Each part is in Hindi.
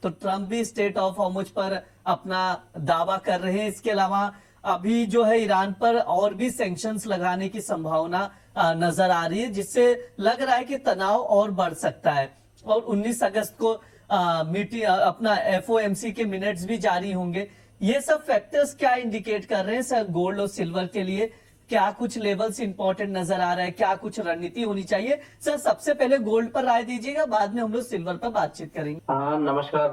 तो ट्रंप भी स्टेट ऑफ हॉर्मुज पर अपना दावा कर रहे हैं। इसके अलावा अभी जो है ईरान पर और भी सैंक्शंस लगाने की संभावना नजर आ रही है, जिससे लग रहा है कि तनाव और बढ़ सकता है। और 19 अगस्त को मीटिंग अपना FOMC के मिनट्स भी जारी होंगे। ये सब फैक्टर्स क्या इंडिकेट कर रहे हैं सर गोल्ड और सिल्वर के लिए? क्या कुछ लेवल्स इंपॉर्टेंट नजर आ रहा है? क्या कुछ रणनीति होनी चाहिए? सर सबसे पहले गोल्ड पर राय दीजिएगा, बाद में हम लोग सिल्वर पर बातचीत करेंगे। नमस्कार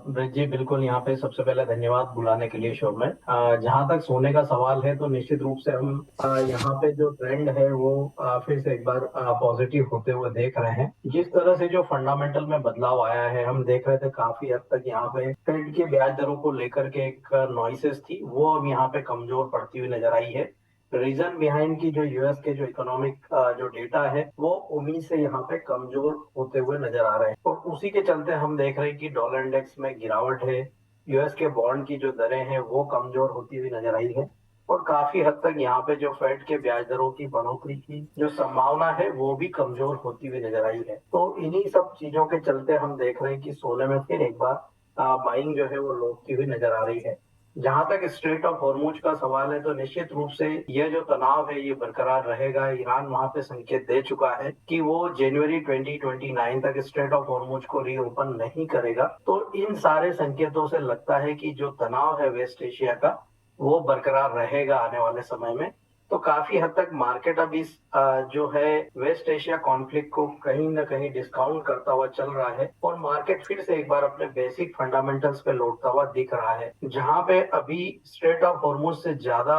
ब्रिज जी, बिल्कुल यहाँ पे सबसे पहले धन्यवाद बुलाने के लिए शो में। जहाँ तक सोने का सवाल है तो निश्चित रूप से हम यहाँ पे जो ट्रेंड है वो फिर से एक बार पॉजिटिव होते हुए देख रहे हैं। जिस तरह से जो फंडामेंटल में बदलाव आया है, हम देख रहे थे काफी हद तक यहाँ पे फेड के ब्याज दरों को लेकर के एक नॉइसेस थी, वो अब यहाँ पे कमजोर पड़ती हुई नजर आई है। रीजन बिहाइंड की जो यूएस के जो इकोनॉमिक जो डेटा है वो उन्हीं से यहाँ पे कमजोर होते हुए नजर आ रहे हैं, और उसी के चलते हम देख रहे हैं कि डॉलर इंडेक्स में गिरावट है। यूएस के बॉन्ड की जो दरें हैं वो कमजोर होती हुई नजर आई है, और काफी हद तक यहाँ पे जो फेड के ब्याज दरों की बढ़ोतरी की जो संभावना है वो भी कमजोर होती हुई नजर आई है। तो इन्हीं सब चीजों के चलते हम देख रहे हैं कि सोने में फिर एक बार बाइंग जो है वो लौटती हुई नजर आ रही है। जहां तक स्ट्रेट ऑफ हॉर्मुज का सवाल है तो निश्चित रूप से यह जो तनाव है ये बरकरार रहेगा। ईरान वहां पे संकेत दे चुका है कि वो जनवरी 2029 तक स्ट्रेट ऑफ हॉर्मुज को रीओपन नहीं करेगा। तो इन सारे संकेतों से लगता है कि जो तनाव है वेस्ट एशिया का वो बरकरार रहेगा आने वाले समय में। तो काफी हद तक मार्केट अब इस जो है वेस्ट एशिया कॉन्फ्लिक्ट को कहीं ना कहीं डिस्काउंट करता हुआ चल रहा है, और मार्केट फिर से एक बार अपने बेसिक फंडामेंटल्स पे लौटता हुआ दिख रहा है। जहां पे अभी स्ट्रेट ऑफ हॉर्मुज से ज्यादा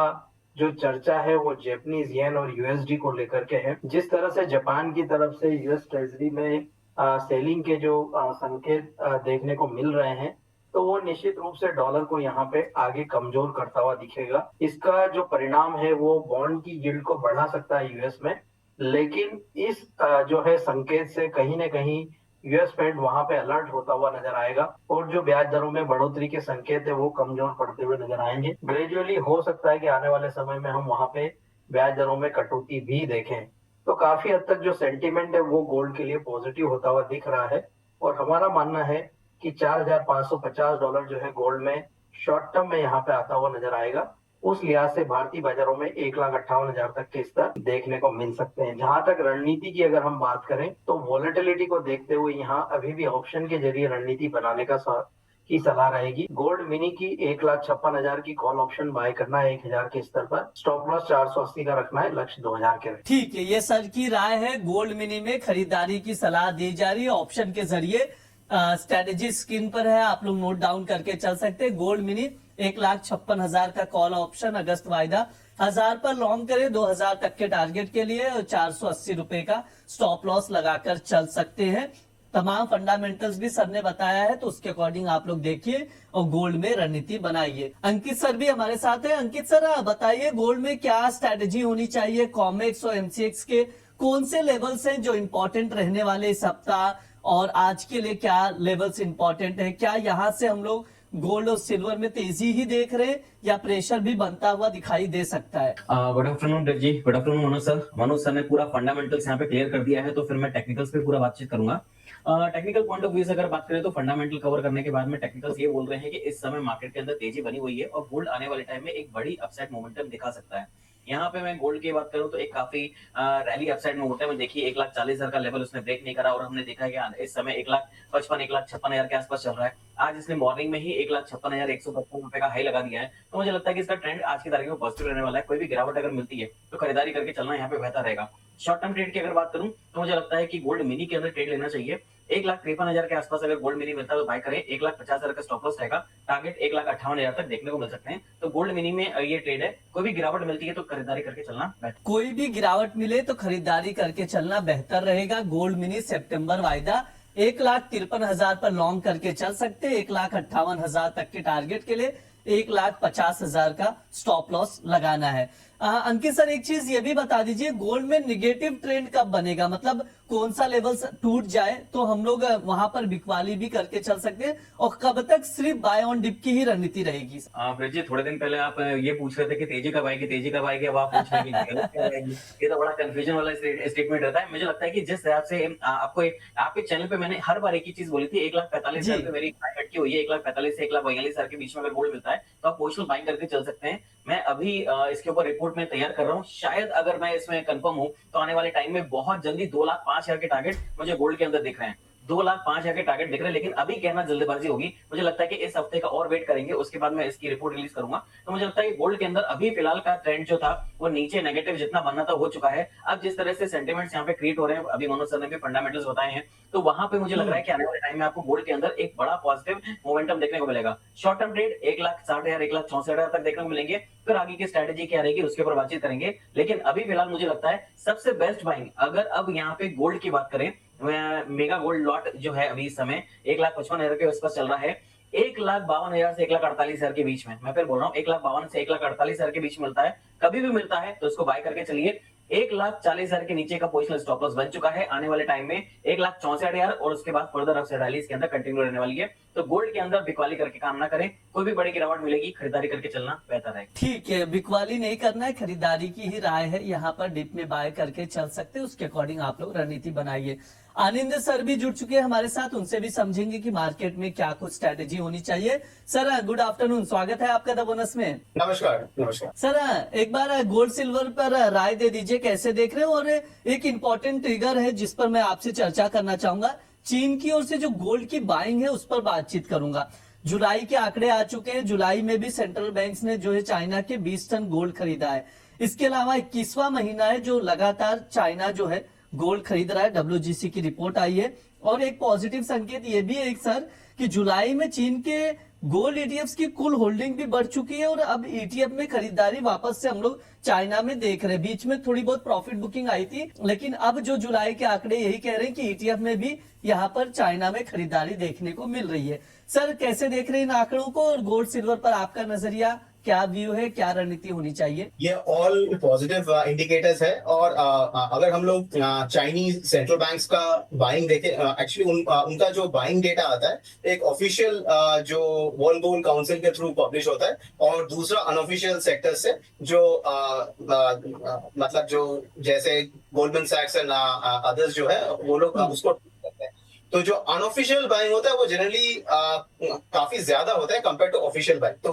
जो चर्चा है वो जापानीज येन और यूएसडी को लेकर के है। जिस तरह से जापान की तरफ से यूएस ट्रेजरी में सेलिंग के जो संकेत देखने को मिल रहे हैं, तो वो निश्चित रूप से डॉलर को यहाँ पे आगे कमजोर करता हुआ दिखेगा। इसका जो परिणाम है वो बॉन्ड की यील्ड को बढ़ा सकता है यूएस में, लेकिन इस जो है संकेत से कहीं ना कहीं यूएस फेड वहां पे अलर्ट होता हुआ नजर आएगा, और जो ब्याज दरों में बढ़ोतरी के संकेत है वो कमजोर पड़ते हुए नजर आएंगे। ग्रेजुअली हो सकता है कि आने वाले समय में हम वहां पे ब्याज दरों में कटौती भी देखें। तो काफी हद तक जो सेंटीमेंट है वो गोल्ड के लिए पॉजिटिव होता हुआ दिख रहा है, और हमारा मानना है कि $4,550 जो है गोल्ड में शॉर्ट टर्म में यहाँ पे आता हुआ नजर आएगा। उस लिहाज से भारतीय बाजारों में 1,58,000 तक के स्तर देखने को मिल सकते हैं। जहां तक रणनीति की अगर हम बात करें तो वॉलेटिलिटी को देखते हुए यहाँ अभी भी ऑप्शन के जरिए रणनीति बनाने की सलाह रहेगी। गोल्ड मिनी की 1,56,000 की कॉल ऑप्शन बाय करना है 1,000 के स्तर पर, स्टॉप लॉस 480 का रखना है, लक्ष्य 2,000 के। ठीक है, ये सर की राय है। गोल्ड मिनी में खरीदारी की सलाह दी जा रही है ऑप्शन के जरिए। स्ट्रेटेजी स्क्रीन पर है, आप लोग नोट डाउन करके चल सकते हैं। गोल्ड मिनी 1,56,000 का कॉल ऑप्शन, अगस्त वायदा 1000 पर लॉन्ग करे, 2000 तक के टारगेट के लिए, और 480 रुपए का स्टॉप लॉस लगाकर चल सकते हैं। तमाम फंडामेंटल्स भी सर ने बताया है, तो उसके अकॉर्डिंग आप लोग देखिए और गोल्ड में रणनीति बनाइए। अंकित सर भी हमारे साथ है। अंकित सर बताइए गोल्ड में क्या स्ट्रेटेजी होनी चाहिए? कॉमेक्स और एमसीएक्स के कौन से लेवल्स हैं जो इंपॉर्टेंट रहने वाले इस सप्ताह, और आज के लिए क्या लेवल्स इंपॉर्टेंट है? क्या यहाँ से हम लोग गोल्ड और सिल्वर में तेजी ही देख रहे हैं या प्रेशर भी बनता हुआ दिखाई दे सकता है? गुड आफ्टरनून जी, गुड आफ्टरनून मनोज सर ने पूरा फंडामेंटल्स यहाँ पे क्लियर कर दिया है, तो फिर मैं टेक्निकल्स पे पूरा बातचीत करूंगा। टेक्निकल पॉइंट ऑफ व्यू से अगर बात करें तो फंडामेंटल कवर करने के बाद में टेक्निकल्स ये बोल रहे हैं कि इस समय मार्केट के अंदर तेजी बनी हुई है और गोल्ड आने वाले टाइम में एक बड़ी अपसाइड मोमेंटम दिखा सकता है। यहाँ पे मैं गोल्ड की बात करूं तो एक काफी रैली अपसाइड में होता है। देखिए 1,40,000 का लेवल उसने ब्रेक नहीं करा, और हमने देखा कि इस समय 1,55,000 1,56,000 के आसपास चल रहा है। आज इसने मॉर्निंग में ही 1,56,155 रुपए का हाई लगा दिया है, तो मुझे लगता है कि इसका ट्रेंड आज की तारीख में पॉजिटिव रहने वाला है। कोई भी गिरावट अगर मिलती है तो खरीदारी करके चलना यहाँ पे बेहतर रहेगा। शॉर्ट टर्म ट्रेड की अगर बात करूं तो मुझे लगता है कि गोल्ड मिनी के अंदर ट्रेड लेना चाहिए। 1,53,000 के आसपास अगर गोल्ड मिनी मिलता है तो बाय करें। 1,50,000 का स्टॉप लॉस रहेगा, टारगेट 1,58,000 तक देखने को मिल सकते हैं। तो गोल्ड मिनी में ये ट्रेड है। कोई भी गिरावट मिलती है तो खरीदारी करके चलना बेहतर। कोई भी गिरावट मिले तो खरीदारी करके चलना बेहतर रहेगा। गोल्ड मिनी सितंबर वायदा 1,53,000 पर लॉन्ग करके चल सकते हैं। 1,58,000 तक के टारगेट के लिए 1,50,000 का स्टॉप लॉस लगाना है। अंकित सर, एक चीज ये भी बता दीजिए, गोल्ड में निगेटिव ट्रेंड कब बनेगा, मतलब कौन सा लेवल टूट जाए तो हम लोग वहां पर बिकवाली भी करके चल सकते हैं, और कब तक सिर्फ बाय ऑन डिप की ही रणनीति रहेगी? ब्रिज जी, थोड़े दिन पहले आप ये पूछ रहे थे कि तेजी कब आएगी, अब आप पूछ रहे हैं कि गलत कब आएगी। ये तो बड़ा कंफ्यूजन वाला स्टेटमेंट रहता है। मुझे लगता है कि जिस हिसाब से आपके चैनल पे मैंने हर बार एक ही चीज बोली थी, 1,45,000 पे मेरी बाय अटकी हुई है, 1,45,000 से 1,42,000 के बीच में अगर गोल्ड मिलता है तो आप पोजिशनल बाइंग करके चल सकते हैं। मैं अभी इसके ऊपर रिपोर्ट में तैयार कर रहा हूँ, शायद अगर मैं इसमें कंफर्म हूँ तो आने वाले टाइम में बहुत जल्दी 2,05,000 के टारगेट मुझे गोल्ड के अंदर दिख रहे हैं। 2,05,000 के टारगेट दिख रहे हैं, लेकिन अभी कहना जल्दबाजी होगी। मुझे लगता है कि इस हफ्ते का और वेट करेंगे, उसके बाद मैं इसकी रिपोर्ट रिलीज करूंगा। तो मुझे लगता है कि गोल्ड के अंदर अभी फिलहाल का ट्रेंड जो था वो नीचे नेगेटिव जितना बनना था हो चुका है। अब जिस तरह से सेंटिमेंट्स यहाँ पे क्रिएट हो रहे हैं, अभी मनोज सर ने भी फंडामेंटल्स बताए हैं, तो वहां पे मुझे लग रहा है कि आने वाले टाइम में आपको गोल्ड के अंदर एक बड़ा पॉजिटिव मोमेंटम देखने को मिलेगा। शॉर्ट टर्म ट्रेड 1,60,000 1,64,000 तक देखने को मिलेंगे, फिर आगे की स्ट्रेटेजी क्या रहेगी उसके ऊपर बातचीत करेंगे। लेकिन अभी फिलहाल मुझे लगता है सबसे बेस्ट बाइंग, अगर अब यहाँ पे गोल्ड की बात करें, मेगा गोल्ड लॉट जो है अभी इस समय 1,55,000 के आसपास चल रहा है। 1,52,000 से 1,48,000 के बीच में, मैं फिर बोल रहा हूँ 1,52,000 से 1,48,000 के बीच मिलता है, कभी भी मिलता है तो इसको बाय करके चलिए। 1,40,000 के नीचे का पोजिशनल स्टॉप लॉस बन चुका है, आने वाले टाइम में 1,64,000 और उसके बाद फर्दर अपसाइड रैली इसके अंदर कंटिन्यू रहने वाली है। तो गोल्ड के अंदर बिकवाली करके काम ना करें, कोई भी बड़ी गिरावट मिलेगी खरीदारी करके चलना बेहतर है। ठीक है, बिकवाली नहीं करना है, खरीदारी की ही राय है, यहाँ पर डिप में बाय करके चल सकते हैं, उसके अकॉर्डिंग आप लोग रणनीति बनाइए। आनंद सर भी जुड़ चुके हैं हमारे साथ, उनसे भी समझेंगे कि मार्केट में क्या कुछ स्ट्रेटेजी होनी चाहिए। सर गुड आफ्टरनून, स्वागत है आपका द बोनस में। नमस्कार। सर एक बार गोल्ड सिल्वर पर राय दे दीजिए, कैसे देख रहे हो, और एक इम्पोर्टेंट ट्रिगर है जिस पर मैं आपसे चर्चा करना चाहूंगा, चीन की ओर से जो गोल्ड की बाइंग है उस पर बातचीत करूंगा। जुलाई के आंकड़े आ चुके हैं, जुलाई में भी सेंट्रल बैंक्स ने जो है चाइना के 20 टन गोल्ड खरीदा है। इसके अलावा 21वां महीना है जो लगातार चाइना जो है गोल्ड खरीद रहा है, WGC की रिपोर्ट आई है। और एक पॉजिटिव संकेत ये भी है एक सर कि जुलाई में चीन के गोल्ड ETFs की कुल होल्डिंग भी बढ़ चुकी है, और अब ETF में खरीदारी वापस से हम लोग चाइना में देख रहे हैं। बीच में थोड़ी बहुत प्रॉफिट बुकिंग आई थी, लेकिन अब जो जुलाई के आंकड़े यही कह रहे हैं कि ETF में भी यहाँ पर चाइना में खरीदारी देखने को मिल रही है। सर कैसे देख रहे हैं इन आंकड़ों को, और गोल्ड सिल्वर पर आपका नजरिया क्या व्यू है, क्या रणनीति होनी चाहिए? ये ऑल पॉजिटिव इंडिकेटर्स है। और अगर हम लोग चाइनीज सेंट्रल बैंक्स का बाइंग देखें, एक्चुअली उनका जो बाइंग डेटा आता है एक ऑफिशियल जो वर्ल्ड गोल्ड काउंसिल के थ्रू पब्लिश होता है, और दूसरा अनऑफिशियल सेक्टर से जो मतलब जो जैसे गोल्डमैन सैक्स एंड अदर्स जो है वो लोग उसको करते हैं। तो जो अनऑफिशियल बाइंग होता है वो जनरली काफी ज्यादा होता है कंपेयर टू ऑफिशियल बाइंग। तो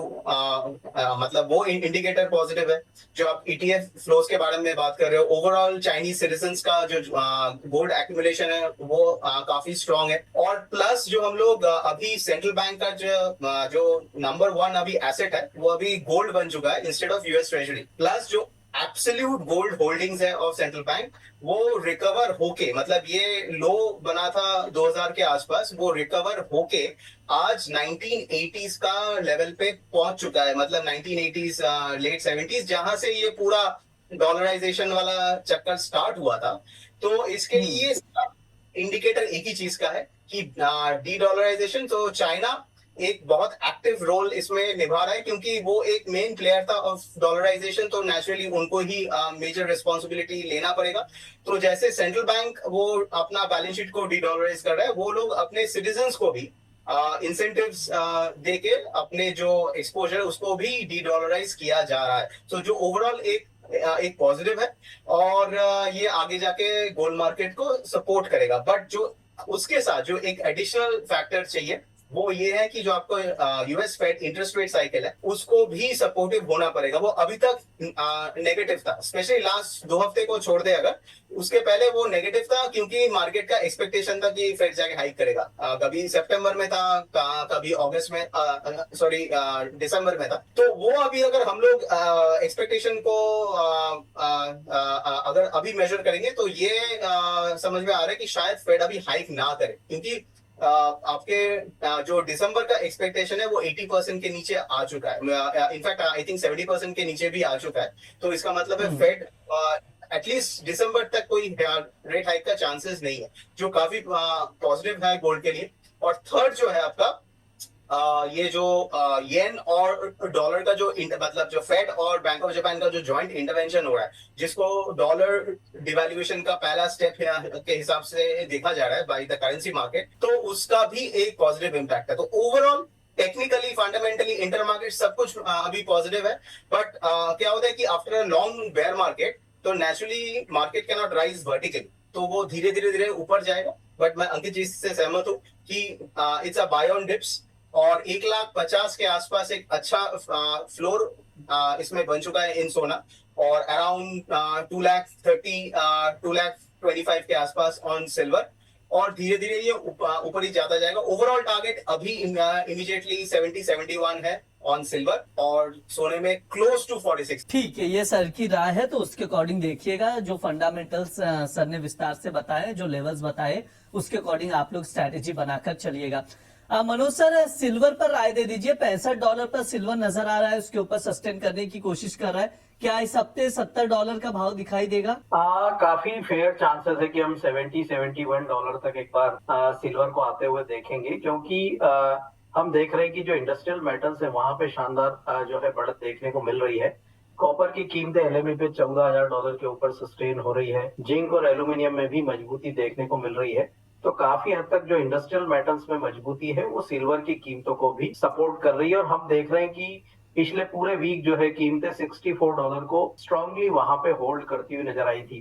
मतलब वो इंडिकेटर पॉजिटिव है। जो आप ETF फ्लोज के बारे में बात कर रहे हो, ओवरऑल चाइनीज सिटीजन्स का जो गोल्ड एक्यूमुलेशन है वो काफी स्ट्रांग है। और प्लस जो हम लोग अभी सेंट्रल बैंक का जो नंबर 1 अभी एसेट है वो अभी गोल्ड बन चुका है instead of US treasury. Plus जो एब्सोल्यूट गोल्ड होल्डिंग्स है ऑफ सेंट्रल बैंक वो रिकवर होके, मतलब ये लो बना था 2000 के आसपास, वो रिकवर होके आज 1980s का लेवल पे पहुंच चुका है। मतलब 1980s लेट 70s जहां से ये पूरा डॉलराइजेशन वाला चक्कर स्टार्ट हुआ था। तो इसके लिए इंडिकेटर एक ही चीज का है कि डी डॉलराइजेशन। तो चाइना एक बहुत एक्टिव रोल इसमें निभा रहा है, क्योंकि वो एक मेन प्लेयर था ऑफ डॉलराइजेशन, तो नेचुरली उनको ही मेजर रिस्पॉन्सिबिलिटी लेना पड़ेगा। तो जैसे सेंट्रल बैंक वो अपना बैलेंस शीट को डी डॉलराइज कर रहा है, वो लोग अपने सिटीजन्स को भी इंसेंटिव्स देके अपने जो एक्सपोजर है उसको भी डी डॉलराइज किया जा रहा है। तो जो ओवरऑल एक पॉजिटिव है, और ये आगे जाके गोल्ड मार्केट को सपोर्ट करेगा। बट जो उसके साथ जो एक एडिशनल फैक्टर चाहिए वो ये है कि जो आपको US Fed interest rate cycle है उसको भी सपोर्टिव होना पड़ेगा। वो अभी तक नेगेटिव था, स्पेशली लास्ट 2 हफ्ते को छोड़ दे अगर, उसके पहले वो नेगेटिव था, क्योंकि मार्केट का एक्सपेक्टेशन था कि फेड जाके हाइक करेगा। कभी सितंबर में था, कभी अगस्त में, सॉरी दिसंबर में था। तो वो अभी अगर हम लोग एक्सपेक्टेशन को अगर अभी मेजर करेंगे तो ये समझ में आ रहा है कि शायद फेड अभी हाइक ना करे, क्योंकि आपके जो दिसंबर का एक्सपेक्टेशन है वो 80% के नीचे आ चुका है। इनफैक्ट आई थिंक 70% के नीचे भी आ चुका है। तो इसका मतलब है फेड एटलीस्ट दिसंबर तक कोई रेट हाइक का चांसेस नहीं है, जो काफी पॉजिटिव है गोल्ड के लिए। और थर्ड जो है आपका ये जो येन और डॉलर का जो मतलब जो फेड और बैंक ऑफ जापान का जो जॉइंट इंटरवेंशन हो रहा है, जिसको डॉलर डिवैल्यूएशन का पहला स्टेप के हिसाब से देखा जा रहा है बाय द करेंसी मार्केट, तो उसका भी एक पॉजिटिव इम्पैक्ट है। तो overall technically, fundamentally, inter market सब कुछ अभी पॉजिटिव है। बट क्या होता है कि after a long bear market, तो naturally market can not rise vertically, तो वो धीरे धीरे ऊपर जाएगा। बट मैं अंकित जी से सहमत हूँ कि it's a buy on dips, और 1,50,000 के आसपास एक अच्छा फ्लोर इसमें बन चुका है इन सोना, और अराउंड 2,30,000 2,25,000 के आसपास ऑन सिल्वर, और धीरे धीरे ये ऊपर ही जाता जाएगा। ओवरऑल टारगेट अभी इमीडिएटली 70-71 है ऑन सिल्वर, और सोने में क्लोज टू 46। ठीक है, ये सर की राय है, तो उसके अकॉर्डिंग देखिएगा। जो फंडामेंटल्स सर ने विस्तार से बताए, जो लेवल्स बताए, उसके अकॉर्डिंग आप लोग स्ट्रैटेजी बनाकर चलिएगा। मनोज सर, सिल्वर पर राय दे दीजिए। $65 पर सिल्वर नजर आ रहा है, उसके ऊपर सस्टेन करने की कोशिश कर रहा है। क्या इस हफ्ते $70 का भाव दिखाई देगा? काफी फेयर चांसेस है कि हम $70-71 तक एक बार सिल्वर को आते हुए देखेंगे, क्योंकि हम देख रहे हैं कि जो इंडस्ट्रियल मेटल्स है वहां पे शानदार जो है बढ़त देखने को मिल रही है। कॉपर की कीमतें LME पे $14,000 के ऊपर सस्टेन हो रही है। जिंक और एल्यूमिनियम में भी मजबूती देखने को मिल रही है। तो काफी हद तक जो इंडस्ट्रियल मेटल्स में मजबूती है वो सिल्वर की कीमतों को भी सपोर्ट कर रही है, और हम देख रहे हैं कि पिछले पूरे वीक जो है कीमतें $64 को स्ट्रांगली वहां पे होल्ड करती हुई नजर आई थी।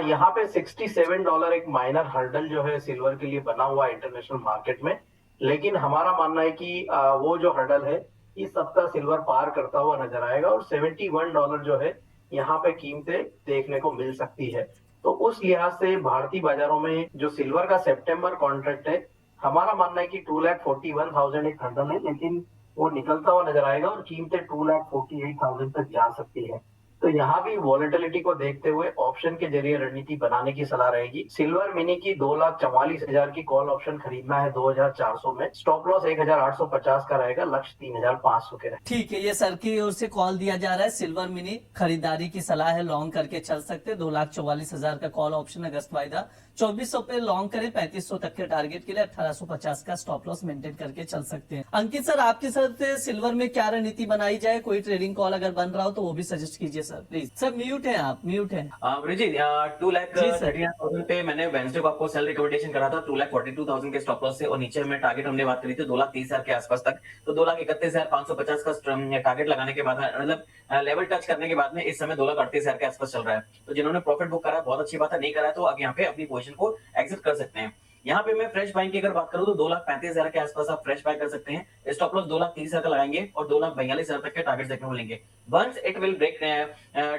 यहाँ पे $67 एक माइनर हर्डल जो है सिल्वर के लिए बना हुआ है इंटरनेशनल मार्केट में, लेकिन हमारा मानना है कि वो जो हर्डल है इस सप्ताह सिल्वर पार करता हुआ नजर आएगा, और $71 जो है यहाँ पे कीमतें देखने को मिल सकती है। तो उस लिहाज से भारतीय बाजारों में जो सिल्वर का सितंबर कॉन्ट्रैक्ट है, हमारा मानना है कि 2,41,000 एक हर्डल है, लेकिन वो निकलता हुआ नजर आएगा और कीमतें 2,48,000 तक जा सकती है। तो यहाँ भी वॉलेटिलिटी को देखते हुए ऑप्शन के जरिए रणनीति बनाने की सलाह रहेगी। सिल्वर मिनी की 2,44,000 की कॉल ऑप्शन खरीदना है 2,400 में। स्टॉप लॉस 1,850 का रहेगा, लक्ष्य 3,500 के रहेगा। ठीक है, ये सर की ओर से कॉल दिया जा रहा है। सिल्वर मिनी खरीदारी की सलाह है, लॉन्ग करके चल सकते हैं। 2,44,000 का कॉल ऑप्शन अगस्त वायदा, 2,400 पे लॉन्ग करें, 3,500 तक के टारगेट के लिए 1,850 का स्टॉप लॉस मेंटेन करके चल सकते हैं। अंकित सर, आपके साथ सिल्वर में क्या रणनीति बनाई जाए? कोई ट्रेडिंग कॉल अगर बन रहा हो तो वो भी सजेस्ट कीजिए सर, प्लीज। सर म्यूट है, आप म्यूट है। ब्रिजेश, 2,39,000 पे मैंने वेडनेसडे को आपको सेल रिकमेंडेशन करा था 2,42,000 के स्टॉप लॉस से, और नीचे में टारगेट हमने बात करी थी 2,30,000 के आसपास तक। तो 2,31,550 का टारगेट लगाने के बाद, मतलब लेवल टच करने के बाद में इस समय 2,38,000 के आसपास चल रहा है। तो जिन्होंने प्रॉफिट बुक करा बहुत अच्छी बात है, नहीं करा है तो अब यहाँ पे अपनी पोजीशन को एग्जिट कर सकते हैं। यहाँ पे मैं फ्रेश बाइंग की अगर बात करूं तो 2,35,000 के आसपास आप फ्रेश बाय कर सकते हैं। स्टॉप लॉस 2,30,000 का लगाएंगे और 2,42,000 तक के टारगेट देखने को मिलेंगे। वंस इट विल ब्रेक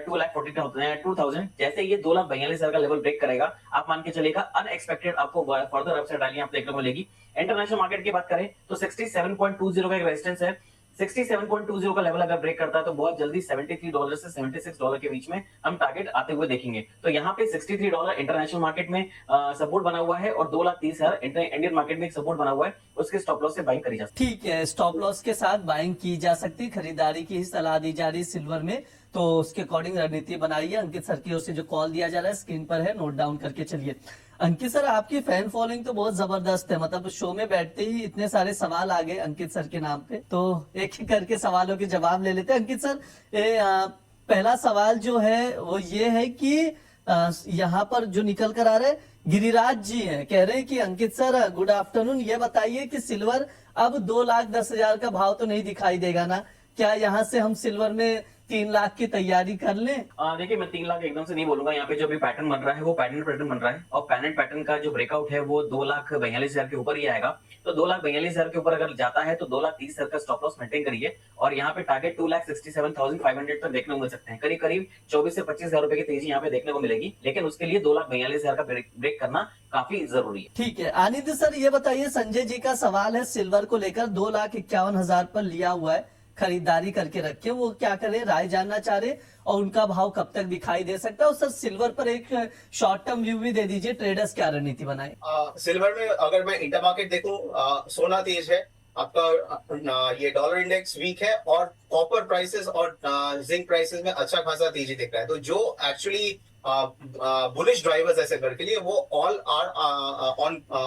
2,42,000, जैसे ये 2,42,000 का लेवल ब्रेक करेगा, आप मान के चलेगा अनएक्सपेक्टेड आपको फर्दर अपसाइड रैली आप देखने को मिलेगी। इंटरनेशनल मार्केट की बात करें तो 67.20 का एक रेजिस्टेंस है। 67.20 का लेवल अगर ब्रेक करता है तो बहुत जल्दी $73 से $76 के बीच में हम टारगेट आते हुए देखेंगे। तो यहाँ पे $63 इंटरनेशनल मार्केट में सपोर्ट बना हुआ है, और 2,30,000 इंडियन मार्केट में एक सपोर्ट बना हुआ है, उसके स्टॉप लॉस से बाइंग करी जा सकती है। ठीक है, स्टॉप लॉस के साथ बाइंग की जा सकती है। खरीदारी की सलाह दी जा रही है सिल्वर में, तो उसके अकॉर्डिंग रणनीति बनाइए। अंकित सर की ओर से जो कॉल दिया जा रहा है स्क्रीन पर है, नोट डाउन करके चलिए। अंकित सर, आपकी फैन फॉलोइंग तो बहुत जबरदस्त है, मतलब शो में बैठते ही इतने सारे सवाल आ गए अंकित सर के नाम पे, तो एक एक करके सवालों के जवाब ले लेते हैं। अंकित सर, पहला सवाल जो है वो ये है कि यहाँ पर जो निकल कर आ रहे हैं गिरिराज जी हैं, कह रहे हैं कि अंकित सर गुड आफ्टरनून, ये बताइए कि सिल्वर अब 2,10,000 का भाव तो नहीं दिखाई देगा ना? क्या यहाँ से हम सिल्वर में 3 लाख की तैयारी कर लें? देखिए, मैं 3 लाख एकदम से नहीं बोलूंगा। यहाँ पे जो भी पैटर्न बन रहा है वो पैटर्न बन रहा है, और पैटर्न का जो ब्रेकआउट है वो 2,42,000 के ऊपर ही आएगा। तो 2,42,000 के ऊपर अगर जाता है तो 2,30,000 का स्टॉप लॉस मेंटेन करिए, और यहाँ पे टारगेट 2,67,500 तक देखने को मिल सकते हैं। करीब 24 से 25,000 रुपए की तेजी यहाँ पे देखने को मिलेगी, लेकिन उसके लिए 2,42,000 का ब्रेक करना काफी जरूरी है। ठीक है, आनिंद सर ये बताइए, संजय जी का सवाल है सिल्वर को लेकर, 2,51,000 पर लिया हुआ है, खरीदारी करके रखे, वो क्या करें, राय जानना चाह रहे, और उनका भाव कब तक दिखाई दे सकता है? और सर सिल्वर पर एक शॉर्ट टर्म व्यू भी दे दीजिए, ट्रेडर्स क्या रणनीति बनाए? सिल्वर में अगर मैं इंटर मार्केट देखूं, सोना तेज है आपका, ये डॉलर इंडेक्स वीक है, और कॉपर प्राइसेस और जिंक प्राइसेस में अच्छा खासा तेजी दिख रहा है। तो जो एक्चुअली बुलिश ड्राइवर्स ऐसे घर के लिए, वो all are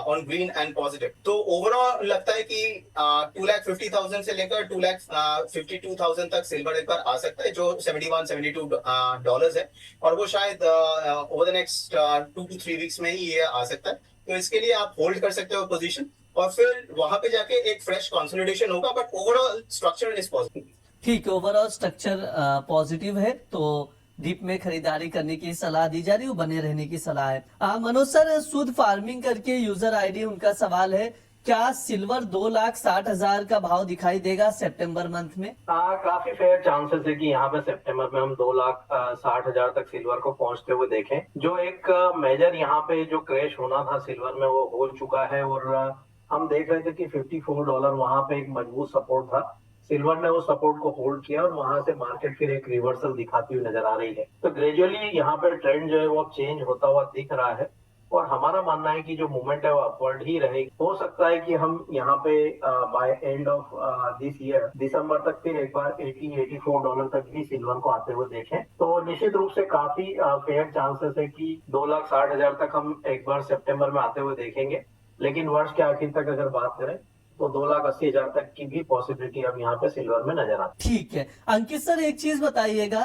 on green and positive. तो ओवरऑल लगता है कि 2,50,000 से लेकर 2,52,000 तक सिल्वर एक बार आ सकता है, जो $71-72 है, और वो शायद over the next 2 to 3 weeks में ही ये आ सकता है। तो इसके लिए आप होल्ड कर सकते हो पोजीशन, और फिर वहां पे जाके एक फ्रेश कंसोलिडेशन होगा, but overall structure is positive. ठीक है, ओवरऑल स्ट्रक्चर पॉजिटिव है, तो डीप में खरीदारी करने की सलाह दी जा रही है, वो बने रहने की सलाह है। मनोज सर, शुद्ध फार्मिंग करके यूजर आईडी, उनका सवाल है, क्या सिल्वर 2,60,000 का भाव दिखाई देगा सितंबर मंथ में? काफी फेयर चांसेस है कि यहाँ पे सितंबर में हम 2,60,000 तक सिल्वर को पहुंचते हुए देखें। जो एक मेजर यहाँ पे जो क्रैश होना था सिल्वर में, वो हो चुका है, और हम देख रहे थे कि $54 वहां पे एक मजबूत सपोर्ट था। सिल्वर ने उस सपोर्ट को होल्ड किया और वहां से मार्केट फिर एक रिवर्सल दिखाती हुई नजर आ रही है। तो ग्रेजुअली यहाँ पे ट्रेंड जो है वो अब चेंज होता हुआ दिख रहा है, और हमारा मानना है कि जो मूवमेंट है वो अपवर्ड ही रहेगी। हो सकता है कि हम यहाँ पे by end of this year December तक फिर एक बार $80-84 तक भी सिल्वर को आते हुए देखें। तो निश्चित रूप से काफी फेयर चांसेस है कि 2,60,000 तक हम एक बार सितंबर में आते हुए देखेंगे। लेकिन वर्ष के आखिर तक अगर बात करें तो 2,80,000 तक की भी पॉसिबिलिटी अब यहाँ पे सिल्वर में नजर आती ठीक है अंकित सर, एक चीज बताइएगा,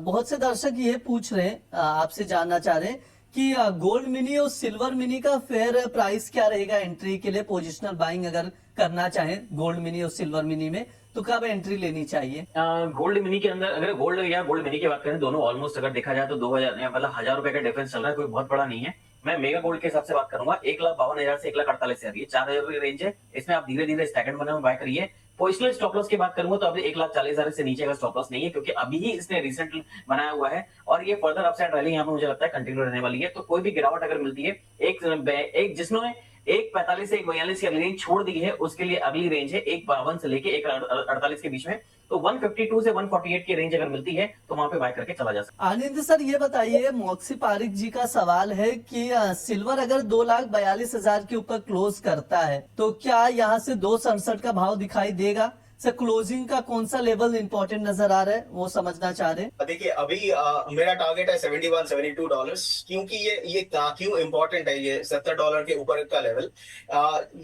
बहुत से दर्शक ये पूछ रहे हैं, आपसे जानना चाह रहे हैं कि गोल्ड मिनी और सिल्वर मिनी का फेयर प्राइस क्या रहेगा एंट्री के लिए? पोजिशनल बाइंग अगर करना चाहें गोल्ड मिनी और सिल्वर मिनी में, तो कब एंट्री लेनी चाहिए? गोल्ड मिनी के अंदर अगर गोल्ड या गोल्ड मिनी की बात करें, दोनों ऑलमोस्ट अगर देखा जाए तो 2,000 मतलब 1,000 रुपए का डिफरेंस चल रहा है, कोई बहुत बड़ा नहीं है। मैं मेगा गोल्ड के हिसाब से बात करूंगा, 1,52,000 से 1,48,000, ये 4,000 की रेंज है। इसमें आप धीरे धीरे स्टैगर्ड बने में बाय करिए। पोजिशनल स्टॉप लॉस की बात करूंगा तो अभी 1,40,000 से नीचे का स्टॉप लॉस नहीं है, क्योंकि अभी ही इसने रिसेंटली बनाया हुआ है, और ये फर्दर अपसाइड रैली यहाँ पे मुझे लगता है कंटिन्यू रहने वाली है। तो कोई भी गिरावट अगर मिलती है, एक जिसने 1,45 से 1,42 की रेंज छोड़ दी है, उसके लिए अगली रेंज है 1,52 से लेके 1,48 के बीच में। तो 152 से 148 की रेंज अगर मिलती है तो वहां पे बाय करके चला जा सकता है। आनंद सर, ये बताइए, मोक्सी पारिक जी का सवाल है कि सिल्वर अगर 2,42,000 के ऊपर क्लोज करता है तो क्या यहाँ से 2,67 का भाव दिखाई देगा? सर, क्लोजिंग का कौन सा लेवल इंपॉर्टेंट नजर आ रहा है, वो समझना चाह रहे हैं। देखिए, अभी मेरा टारगेट है $71-72, क्योंकि ये क्यों इम्पोर्टेंट है, ये $70 के ऊपर का लेवल।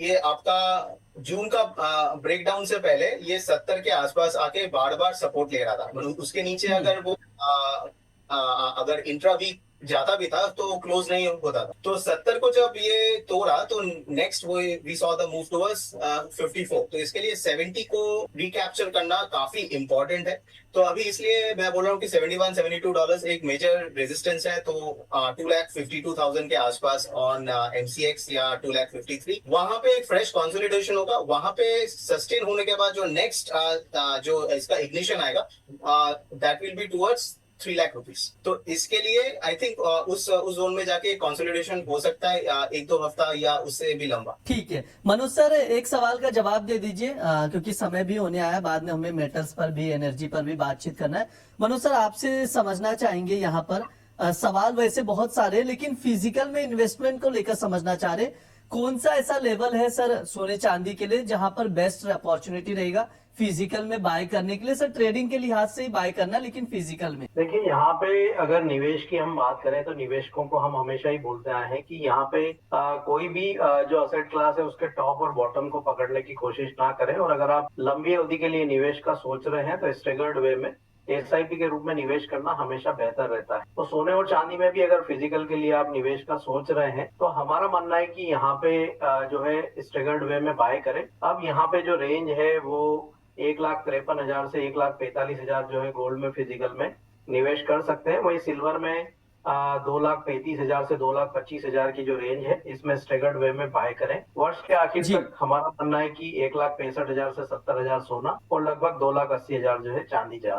ये आपका जून का ब्रेकडाउन से पहले ये 70 के आसपास आके बार बार सपोर्ट ले रहा था, मतलब उसके नीचे अगर वो अगर इंट्रा वीक जाता भी था तो क्लोज नहीं होता था। तो 70 को जब ये तोड़ा तो नेक्स्ट वो we saw the move towards 54। तो इसके लिए 70 को रिकैप्चर करना काफी इंपॉर्टेंट है। तो अभी इसलिए मैं बोल रहा हूँ कि $71-72 एक मेजर रेजिस्टेंस है। तो 2,52,000 के आसपास ऑन MCX या 2,53,000 वहां पे एक फ्रेश कंसोलिडेशन होगा। वहां पे सस्टेन होने के बाद जो नेक्स्ट जो इसका इग्निशन आएगा, that will be towards 3 lakh rupees. तो इसके लिए आई थिंक उस जोन में जाके कंसोलिडेशन हो सकता है 1-2 हफ्ता या उससे भी लंबा। ठीक है मनोज सर, एक सवाल का जवाब दे दीजिए, क्योंकि समय भी होने आया, बाद में हमें मेटल्स पर भी, एनर्जी पर भी बातचीत करना है। मनोज सर, आपसे समझना चाहेंगे यहाँ पर सवाल वैसे बहुत सारे, लेकिन फिजिकल में इन्वेस्टमेंट को लेकर समझना चाह रहे, कौन सा ऐसा लेवल है सर सोने चांदी के लिए जहां पर बेस्ट अपॉर्चुनिटी रहेगा फिजिकल में बाय करने के लिए? सर, ट्रेडिंग के लिहाज से ही बाय करना, लेकिन फिजिकल में। देखिए, यहाँ पे अगर निवेश की हम बात करें तो निवेशकों को हम हमेशा ही बोलते आए हैं कि यहाँ पे कोई भी जो असेट क्लास है उसके टॉप और बॉटम को पकड़ने की कोशिश ना करें। और अगर आप लंबी अवधि के लिए निवेश का सोच रहे हैं तो स्टेगर्ड वे में SIP के रूप में निवेश करना हमेशा बेहतर रहता है। तो सोने और चांदी में भी अगर फिजिकल के लिए आप निवेश का सोच रहे हैं तो हमारा मानना है कि यहाँ पे जो है स्टेगर्ड वे में बाय करें। अब यहाँ पे जो रेंज है वो 1,53,000 से 1,45,000 जो है गोल्ड में फिजिकल में निवेश कर सकते हैं। वही सिल्वर में 2,35,000 से 2,25,000 की जो रेंज है, इसमें स्टेगर्ड वे में बाय करें। वर्ष के आखिर तक हमारा मानना है कि 1,65,000 से 70,000 सोना और लगभग 2,80,000 जो है चांदी जा